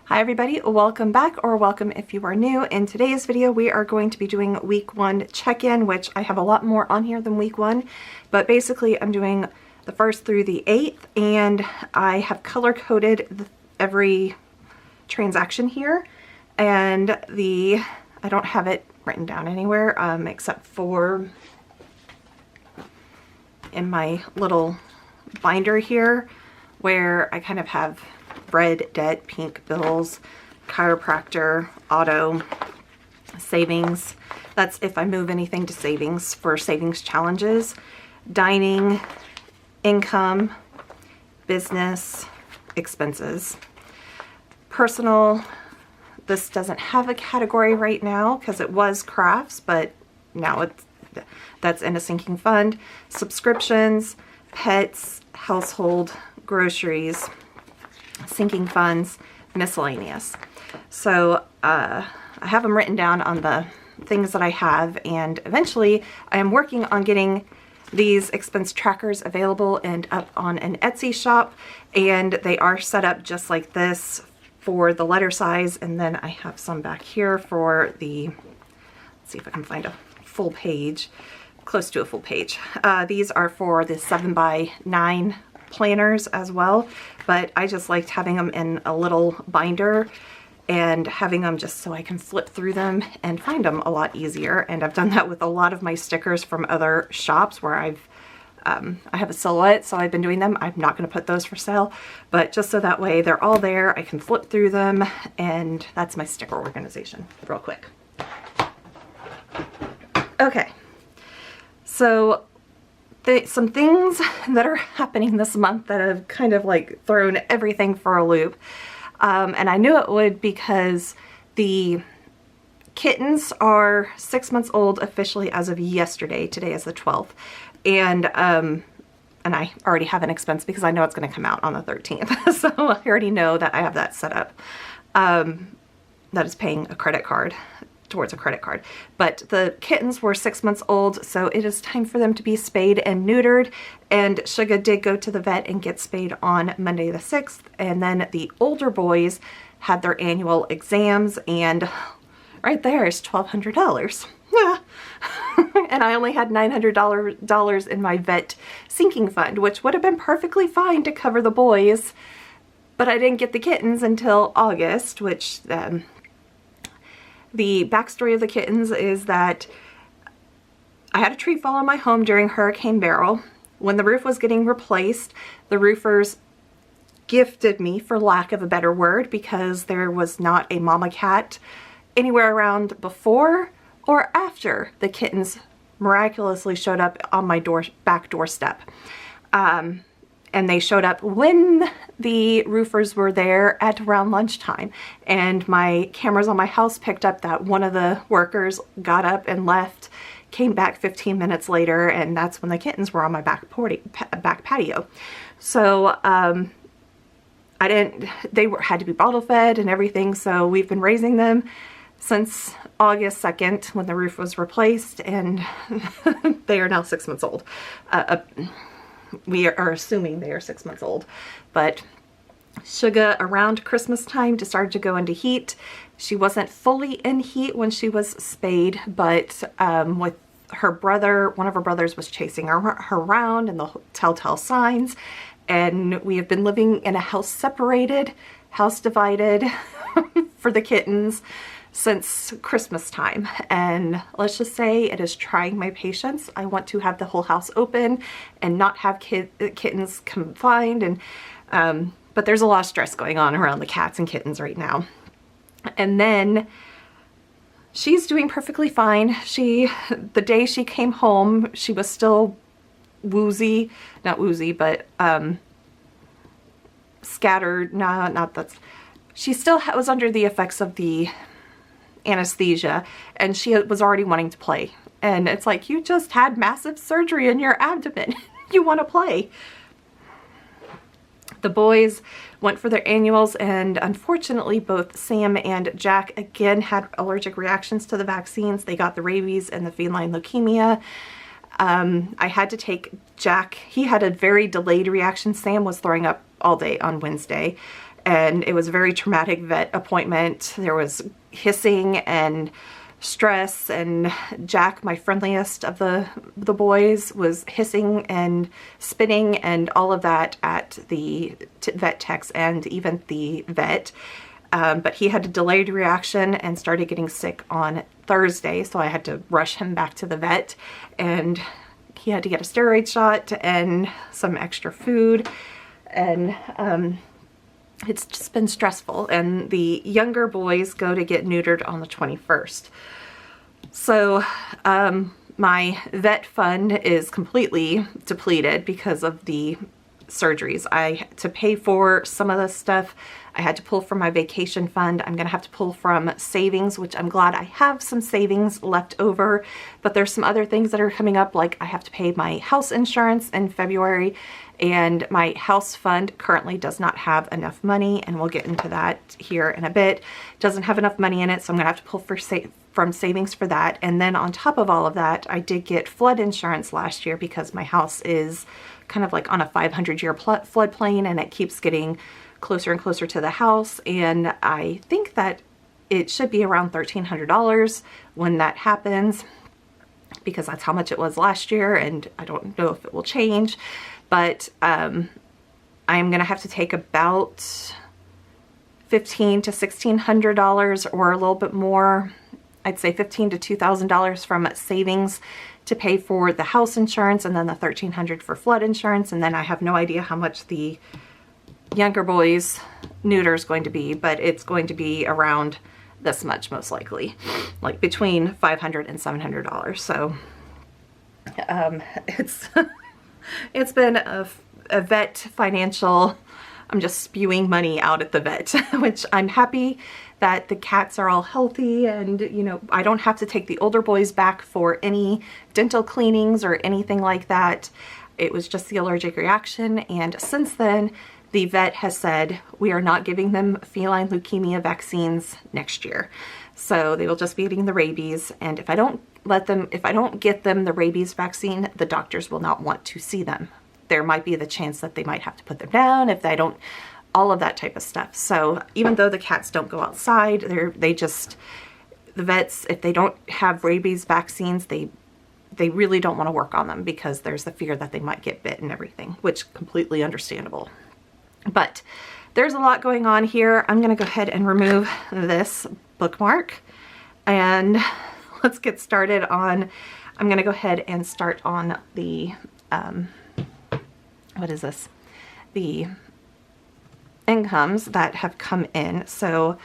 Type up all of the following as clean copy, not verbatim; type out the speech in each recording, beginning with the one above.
Hi everybody, welcome back, or welcome if you are new. In today's video we are going to be doing week 1 check-in, which I have a lot more on here than week 1, but basically I'm doing the 1st through the 8th, and I have color coded every transaction here, and I don't have it written down anywhere except for in my little binder here where I kind of have red, debt, pink bills, chiropractor, auto, savings. That's if I move anything to savings for savings challenges, dining, income, business, expenses. Personal, this doesn't have a category right now because it was crafts, but now that's in a sinking fund. Subscriptions, pets, household, groceries, sinking funds, miscellaneous. So I have them written down on the things that I have, and eventually I am working on getting these expense trackers available and up on an Etsy shop, and they are set up just like this for the letter size, and then I have some back here for the, let's see if I can find a full page, close to a full page. These are for the 7x9 planners as well, but I just liked having them in a little binder and having them just so I can flip through them and find them a lot easier. And I've done that with a lot of my stickers from other shops where I have a silhouette, so I've been doing them. I'm not going to put those for sale, but just so that way they're all there, I can flip through them, and that's my sticker organization real quick. Okay, so some things that are happening this month that have kind of like thrown everything for a loop. And I knew it would because the kittens are 6 months old officially as of yesterday. Today is the 12th. And I already have an expense because I know it's going to come out on the 13th. So I already know that I have that set up. That is paying a credit card. Towards a credit card. But the kittens were 6 months old, so it is time for them to be spayed and neutered, and Suga did go to the vet and get spayed on Monday the 6th, and then the older boys had their annual exams, and right there is $1,200. And I only had $900 in my vet sinking fund, which would have been perfectly fine to cover the boys, but I didn't get the kittens until August, which the backstory of the kittens is that I had a tree fall on my home during Hurricane Beryl. When the roof was getting replaced, the roofers gifted me, for lack of a better word, because there was not a mama cat anywhere around before or after the kittens miraculously showed up on my back doorstep. And they showed up when the roofers were there at around lunchtime. And my cameras on my house picked up that one of the workers got up and left, came back 15 minutes later, and that's when the kittens were on my back patio. So they had to be bottle fed and everything, so we've been raising them since August 2nd when the roof was replaced, and they are now 6 months old. We are assuming they are 6 months old, but Suga around Christmas time started to go into heat. She wasn't fully in heat when she was spayed, but with her brother, one of her brothers was chasing her around, and the telltale signs. And we have been living in a house separated, house divided for the kittens since Christmas time, and let's just say it is trying my patience. I want to have the whole house open and not have kittens confined, and but there's a lot of stress going on around the cats and kittens right now. And then she's doing perfectly fine. The day she came home, she was still woozy, not woozy, but scattered. She still was under the effects of the anesthesia, and she was already wanting to play, and it's like, you just had massive surgery in your abdomen. You want to play. The boys went for their annuals, and unfortunately both Sam and Jack again had allergic reactions to the vaccines. They got the rabies and the feline leukemia. I had to take Jack. He had a very delayed reaction. Sam was throwing up all day on Wednesday, and it was a very traumatic vet appointment. There was hissing and stress, and Jack, my friendliest of the boys, was hissing and spitting and all of that at the vet techs and even the vet. But he had a delayed reaction and started getting sick on Thursday, so I had to rush him back to the vet, and he had to get a steroid shot and some extra food, and it's just been stressful. And the younger boys go to get neutered on the 21st. So my vet fund is completely depleted because of the surgeries. To pay for some of this stuff, I had to pull from my vacation fund. I'm going to have to pull from savings, which I'm glad I have some savings left over. But there's some other things that are coming up, like I have to pay my house insurance in February, and my house fund currently does not have enough money, and we'll get into that here in a bit. Doesn't have enough money in it, so I'm going to have to pull from savings for that. And then on top of all of that, I did get flood insurance last year because my house is kind of like on a 500-year floodplain, and it keeps getting closer and closer to the house, and I think that it should be around $1,300 when that happens, because that's how much it was last year, and I don't know if it will change. But I'm gonna have to take about $1,500 to $1,600 or a little bit more. I'd say $1,500 to $2,000 from savings to pay for the house insurance, and then the $1,300 for flood insurance. And then I have no idea how much the younger boys neuter is going to be, but it's going to be around this much, most likely, like between $500 and $700. So it's been a vet financial, I'm just spewing money out at the vet, which I'm happy that the cats are all healthy, and you know, I don't have to take the older boys back for any dental cleanings or anything like that. It was just the allergic reaction, and since then the vet has said we are not giving them feline leukemia vaccines next year. So they will just be getting the rabies, and if I don't get them the rabies vaccine, the doctors will not want to see them. There might be the chance that they might have to put them down if they don't, all of that type of stuff. So even though the cats don't go outside, the vets, if they don't have rabies vaccines, they really don't want to work on them because there's the fear that they might get bit and everything, which completely understandable. But there's a lot going on here. I'm going to go ahead and remove this bookmark, and let's get started on, I'm going to go ahead and start on the, what is this? The incomes that have come in. So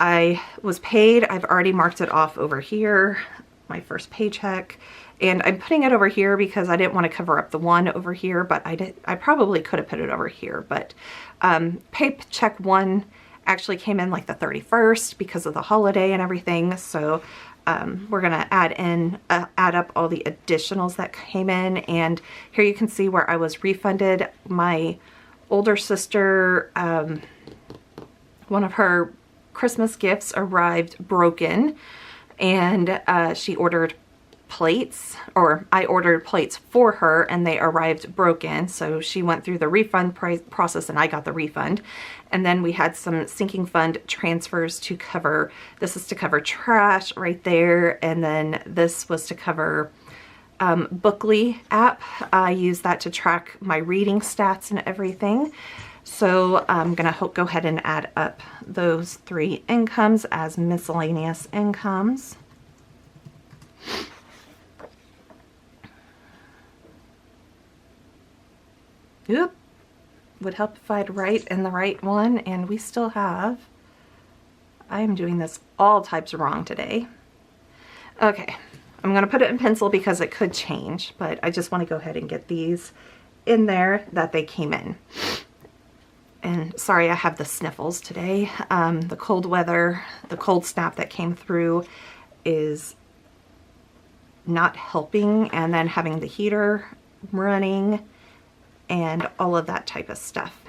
I was paid, I've already marked it off over here, my first paycheck, and I'm putting it over here because I didn't want to cover up the one over here, but I probably could have put it over here. But paycheck one actually came in like the 31st because of the holiday and everything. So we're gonna add up all the additionals that came in, and here you can see where I was refunded. My older sister, one of her Christmas gifts arrived broken, and she ordered plates, or I ordered plates for her, and they arrived broken. So she went through the refund process, and I got the refund. And then we had some sinking fund transfers to cover, this is to cover trash right there, and then this was to cover Bookly app. I use that to track my reading stats and everything. So I'm gonna go ahead and add up those three incomes as miscellaneous incomes. Oop, would help if I'd write in the right one, and we still have, I am doing this all types wrong today. Okay, I'm gonna put it in pencil because it could change, but I just want to go ahead and get these in there that they came in. And sorry, I have the sniffles today. The cold weather, the cold snap that came through is not helping, and then having the heater running and all of that type of stuff.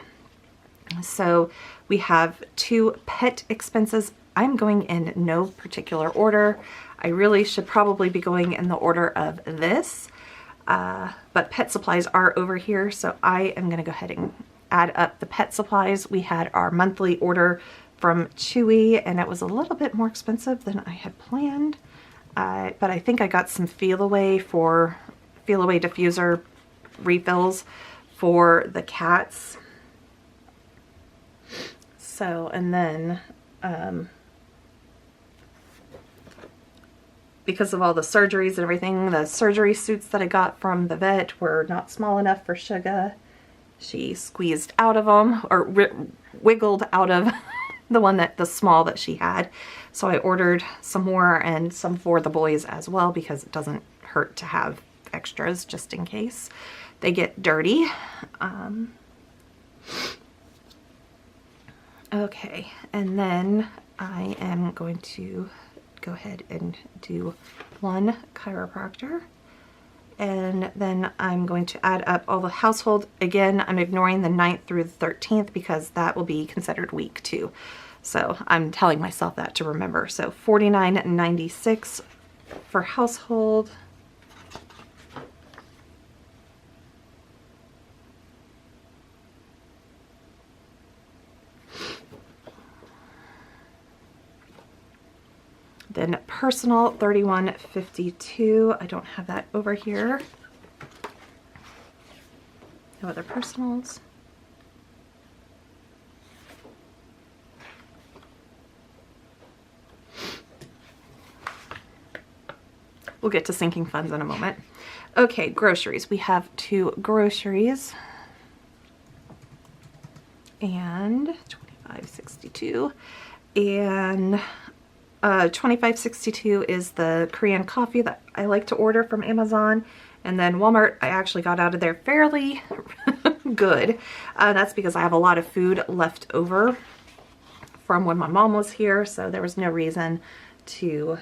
So we have two pet expenses. I'm going in no particular order. I really should probably be going in the order of this, but pet supplies are over here, so I am going to go ahead and add up the pet supplies. We had our monthly order from Chewy, and it was a little bit more expensive than I had planned. But I think I got some Feel Away diffuser refills for the cats. So, and then because of all the surgeries and everything, the surgery suits that I got from the vet were not small enough for Sugar. She squeezed out of them, or wiggled out of the small that she had. So I ordered some more, and some for the boys as well, because it doesn't hurt to have extras just in case they get dirty. Okay, and then I am going to go ahead and do one chiropractor, and then I'm going to add up all the household. Again, I'm ignoring the 9th through the 13th because that will be considered week 2. So I'm telling myself that to remember. So $49.96 for household. Then personal, $31.52. I don't have that over here. No other personals. We'll get to sinking funds in a moment. Okay, groceries. We have 2 groceries. And $25.62. And $25.62 is the Korean coffee that I like to order from Amazon. And then Walmart, I actually got out of there fairly good. That's because I have a lot of food left over from when my mom was here, so there was no reason to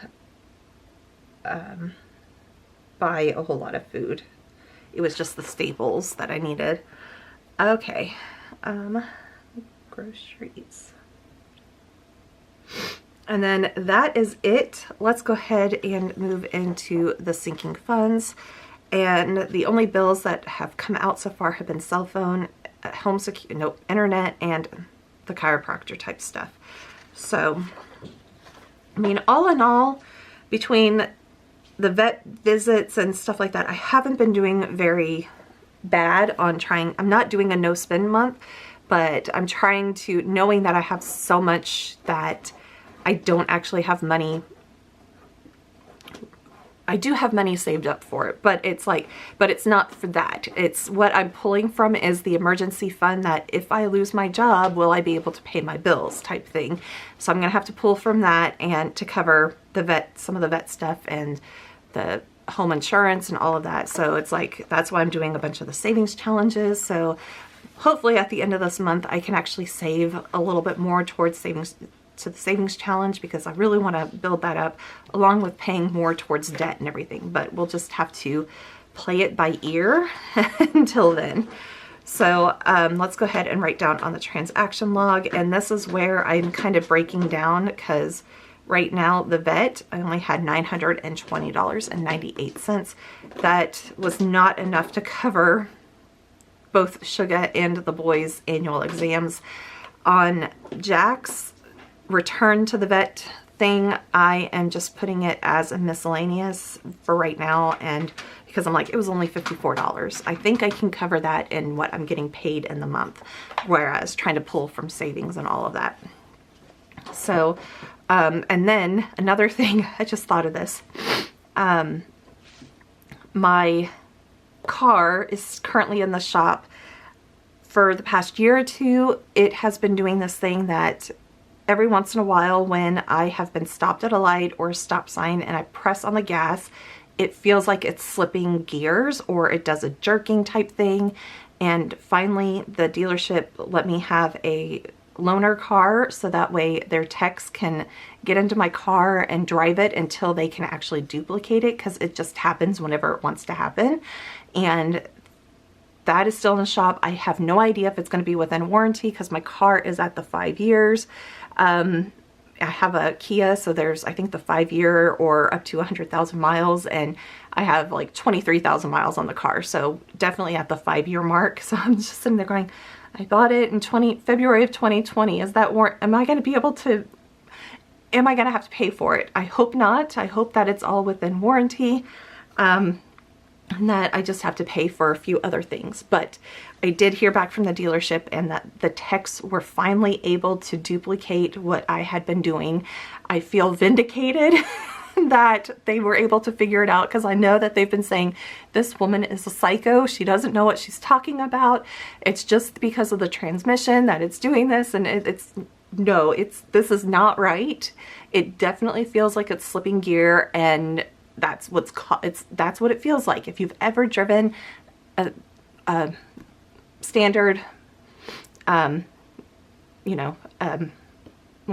buy a whole lot of food. It was just the staples that I needed. Okay, groceries. And then that is it. Let's go ahead and move into the sinking funds. And the only bills that have come out so far have been cell phone, home security, nope, internet, and the chiropractor type stuff. So, I mean, all in all, between the vet visits and stuff like that, I haven't been doing very bad on trying. I'm not doing a no spend month, but I'm trying to, knowing that I have so much that I don't actually have money. I do have money saved up for it, but it's like, but it's not for that. It's what I'm pulling from is the emergency fund that if I lose my job, will I be able to pay my bills type thing. So I'm gonna have to pull from that and to cover the vet, some of the vet stuff and the home insurance and all of that. So it's like, that's why I'm doing a bunch of the savings challenges. So hopefully at the end of this month, I can actually save a little bit more towards savings, to the savings challenge, because I really want to build that up along with paying more towards debt and everything, but we'll just have to play it by ear until then. So let's go ahead and write down on the transaction log, and this is where I'm kind of breaking down, because right now the vet, I only had $920.98. That was not enough to cover both Sugar and the boys' annual exams. On Jack's return to the vet thing, I am just putting it as a miscellaneous for right now, and because I'm like, it was only $54. I think I can cover that in what I'm getting paid in the month, whereas trying to pull from savings and all of that. So, and then another thing, I just thought of this. My car is currently in the shop. For the past year or two, it has been doing this thing that every once in a while when I have been stopped at a light or a stop sign and I press on the gas, it feels like it's slipping gears or it does a jerking type thing. And finally, the dealership let me have a loaner car so that way their techs can get into my car and drive it until they can actually duplicate it, because it just happens whenever it wants to happen. And that is still in the shop. I have no idea if it's going to be within warranty because my car is at the 5 years. I have a Kia, so there's, I think, the 5-year or up to 100,000 miles, and I have like 23,000 miles on the car, so definitely at the 5-year mark. So I'm just sitting there going, I bought it in February of 2020. Is that am I going to be able to, am I going to have to pay for it? I hope not. I hope that it's all within warranty. And that I just have to pay for a few other things. But I did hear back from the dealership, and that the techs were finally able to duplicate what I had been doing. I feel vindicated that they were able to figure it out, because I know that they've been saying this woman is a psycho. She doesn't know what she's talking about. It's just because of the transmission that it's doing this, and this is not right. It definitely feels like it's slipping gear, and that's what it feels like. If you've ever driven a standard, one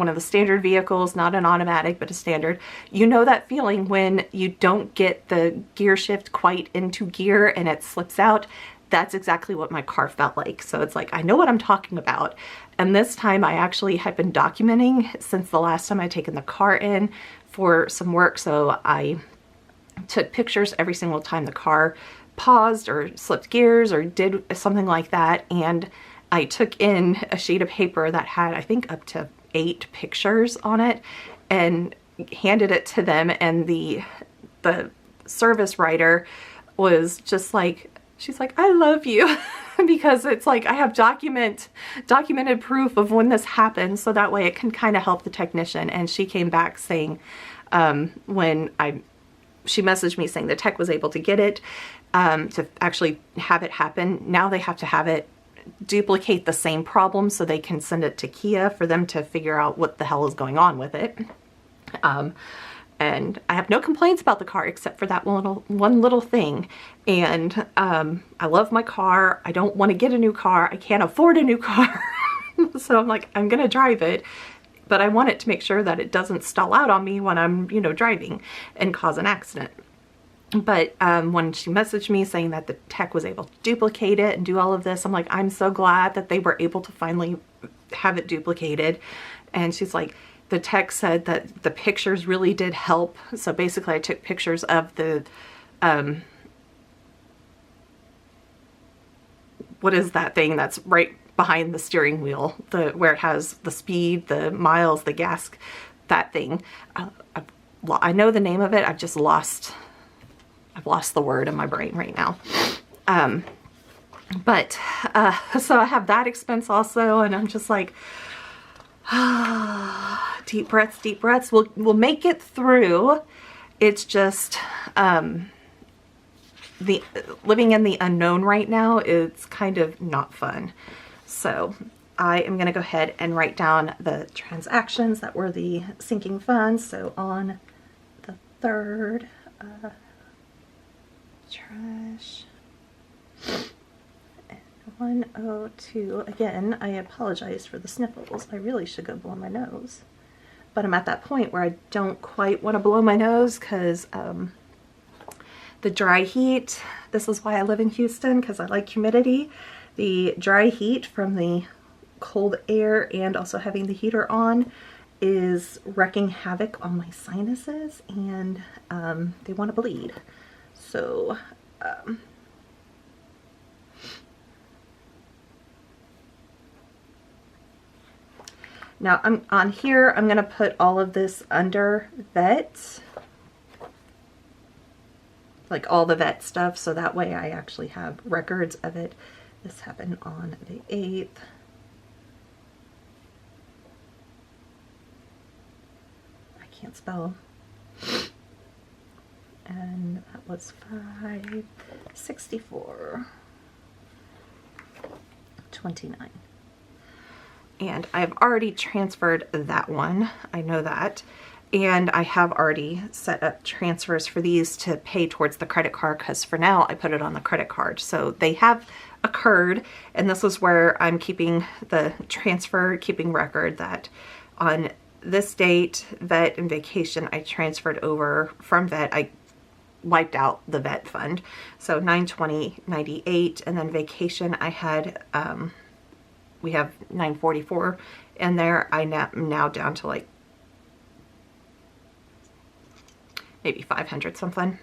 of the standard vehicles, not an automatic, but a standard, you know that feeling when you don't get the gear shift quite into gear and it slips out. That's exactly what my car felt like. So it's like, I know what I'm talking about. And this time I actually had been documenting since the last time I'd taken the car in for some work. So I took pictures every single time the car paused or slipped gears or did something like that, and I took in a sheet of paper that had, I think, up to 8 pictures on it and handed it to them, and the service writer was just like, she's like, I love you, because it's like I have documented proof of when this happened, so that way it can kind of help the technician. And she came back saying, she messaged me saying the tech was able to get it, to actually have it happen. Now they have to have it duplicate the same problem so they can send it to Kia for them to figure out what the hell is going on with it. And I have no complaints about the car except for that one little thing. And I love my car. I don't want to get a new car. I can't afford a new car. So I'm like, I'm gonna drive it, but I want it to make sure that it doesn't stall out on me when I'm, driving and cause an accident. But when she messaged me saying that the tech was able to duplicate it and do all of this, I'm like, I'm so glad that they were able to finally have it duplicated. And she's like, the tech said that the pictures really did help. So basically I took pictures of the, what is that thing that's right behind the steering wheel, where it has the speed, the miles, the gas, that thing. I know the name of it. I've lost the word in my brain right now. So I have that expense also, and I'm just like, deep breaths, deep breaths. We'll make it through. It's just, living in the unknown right now is kind of not fun. So I am going to go ahead and write down the transactions that were the sinking funds. So on the 3rd, trash, and 102. Again, I apologize for the sniffles. I really should go blow my nose. But I'm at that point where I don't quite want to blow my nose because the dry heat, this is why I live in Houston, because I like humidity. The dry heat from the cold air and also having the heater on is wreaking havoc on my sinuses, and they want to bleed. So now I'm on here, I'm going to put all of this under vet, like all the vet stuff, so that way I actually have records of it. This happened on the 8th. I can't spell. And that was 564.29. And I've already transferred that one. I know that. And I have already set up transfers for these to pay towards the credit card, because for now I put it on the credit card. So they have occurred, and this is where I'm keeping the transfer, keeping record that on this date, vet and vacation, I transferred over from vet. I wiped out the vet fund. So 920.98, and then vacation I had, we have 944 in there. I'm now down to like maybe 500 something,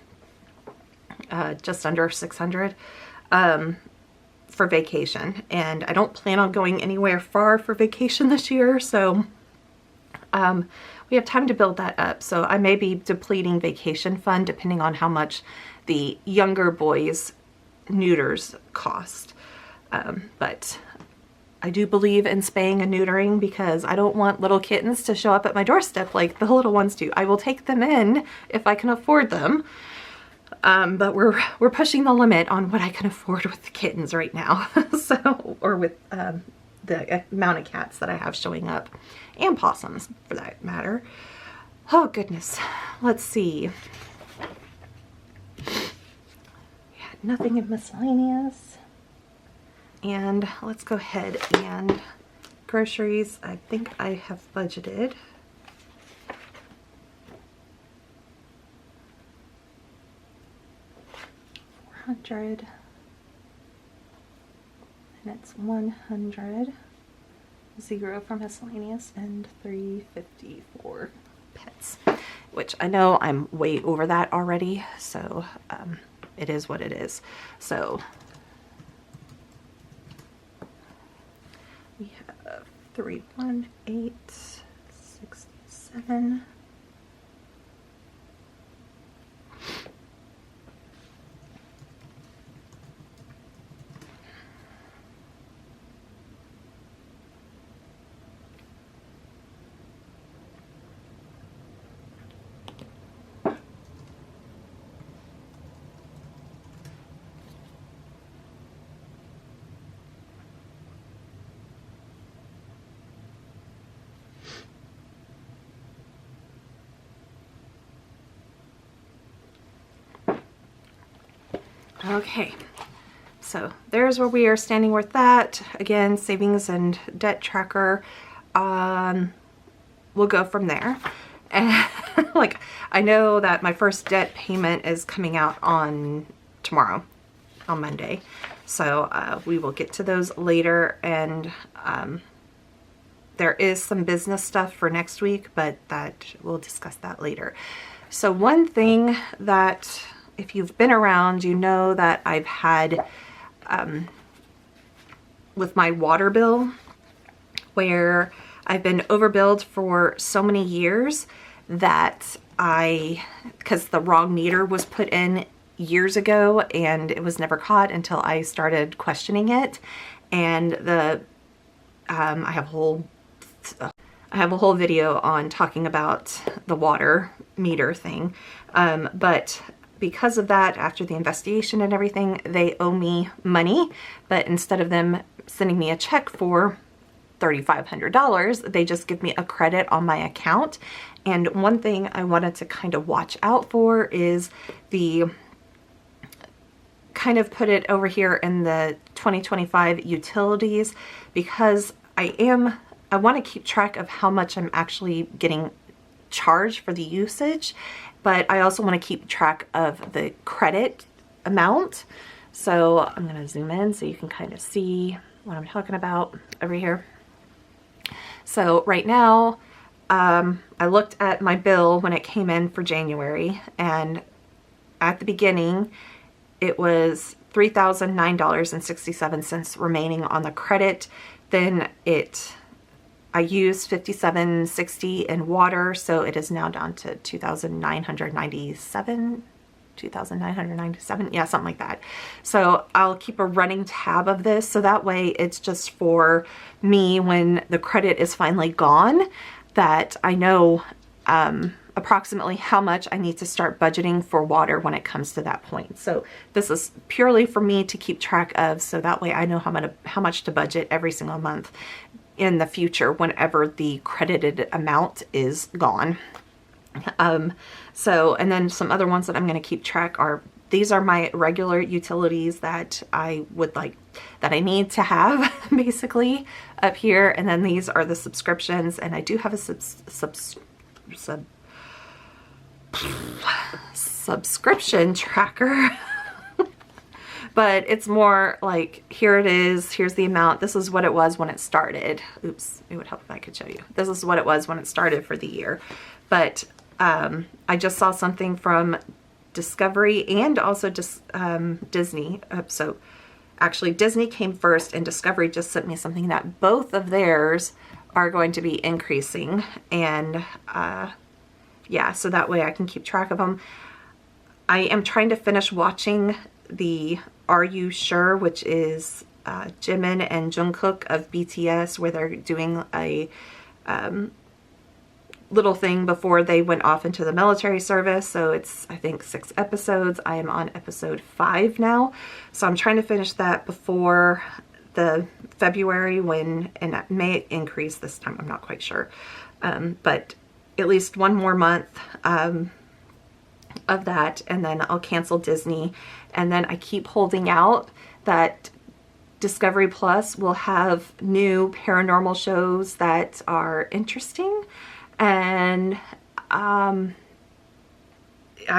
just under 600. for vacation, and I don't plan on going anywhere far for vacation this year, so we have time to build that up. So I may be depleting vacation fund depending on how much the younger boys' neuters cost. But I do believe in spaying and neutering because I don't want little kittens to show up at my doorstep like the little ones do. I will take them in if I can afford them. But we're pushing the limit on what I can afford with the kittens right now. So, or with the amount of cats that I have showing up, and possums for that matter. Oh goodness, let's see. Yeah, nothing in miscellaneous. And let's go ahead and groceries. I think I have budgeted. $400, and it's 100, 0 for miscellaneous, and $350 for pets, which I know I'm way over that already, so it is what it is. So we have 318.67. Okay, so there's where we are standing with that. Again, savings and debt tracker. We'll go from there. And like, I know that my first debt payment is coming out on tomorrow, on Monday. So we will get to those later. And there is some business stuff for next week, but we'll discuss that later. So one thing that, if you've been around, you know that I've had with my water bill, where I've been overbilled for so many years that because the wrong meter was put in years ago and it was never caught until I started questioning it. And I have a whole video on talking about the water meter thing, but because of that, after the investigation and everything, they owe me money, but instead of them sending me a check for $3,500, they just give me a credit on my account. And one thing I wanted to kind of watch out for is kind of put it over here in the 2025 utilities, because I want to keep track of how much I'm actually getting charged for the usage, but I also want to keep track of the credit amount. So I'm going to zoom in so you can kind of see what I'm talking about over here. So right now, I looked at my bill when it came in for January, and at the beginning, it was $3,009.67 remaining on the credit. Then I used $57.60 in water, so it is now down to $2,997, yeah, something like that. So I'll keep a running tab of this, so that way it's just for me when the credit is finally gone, that I know approximately how much I need to start budgeting for water when it comes to that point. So this is purely for me to keep track of, so that way I know how much to budget every single month in the future whenever the credited amount is gone. So, and then some other ones that I'm going to keep track are, these are my regular utilities that I would like, that I need to have basically up here. And then these are the subscriptions, and I do have a subscription tracker. But it's more like, here it is, here's the amount, this is what it was when it started. Oops, it would help if I could show you. This is what it was when it started for the year. But I just saw something from Discovery and also just Disney. So actually Disney came first and Discovery just sent me something that both of theirs are going to be increasing. And yeah, so that way I can keep track of them. I am trying to finish watching the Are You Sure, which is Jimin and Jungkook of BTS, where they're doing a little thing before they went off into the military service. So it's, I think, 6 episodes. I am on episode 5 now. So I'm trying to finish that before the February when, and it may increase this time, I'm not quite sure. But at least one more month of that, and then I'll cancel Disney. And then I keep holding out that Discovery Plus will have new paranormal shows that are interesting. And I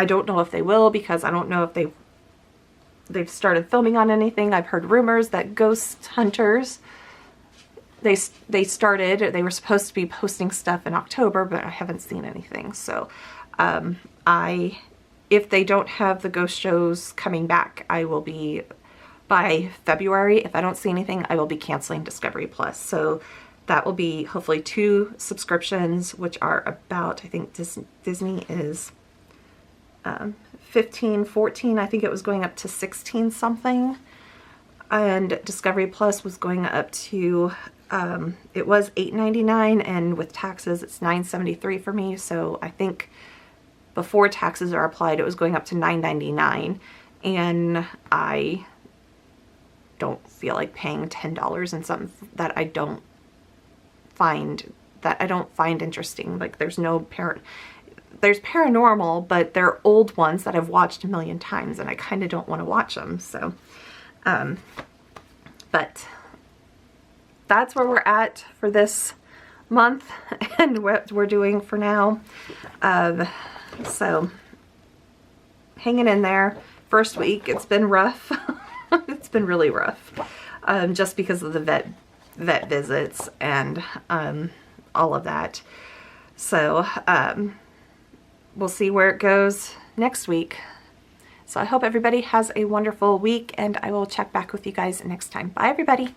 don't know if they will, because I don't know if they've started filming on anything. I've heard rumors that Ghost Hunters, they were supposed to be posting stuff in October, but I haven't seen anything. So if they don't have the ghost shows coming back, I will be, by February, if I don't see anything, I will be canceling Discovery Plus. So that will be hopefully 2 subscriptions, which are about, I think Disney is 15, 14. I think it was going up to 16 something. And Discovery Plus was going up to, it was $8.99, and with taxes it's $9.73 for me. So I think before taxes are applied, it was going up to $9.99. And I don't feel like paying $10 and something that I don't find interesting. Like, there's paranormal, but they're old ones that I've watched a million times, and I kind of don't want to watch them. So but that's where we're at for this month and what we're doing for now. So hanging in there. First week, it's been rough. It's been really rough, just because of the vet visits and all of that. So we'll see where it goes next week. So I hope everybody has a wonderful week, and I will check back with you guys next time. Bye, everybody.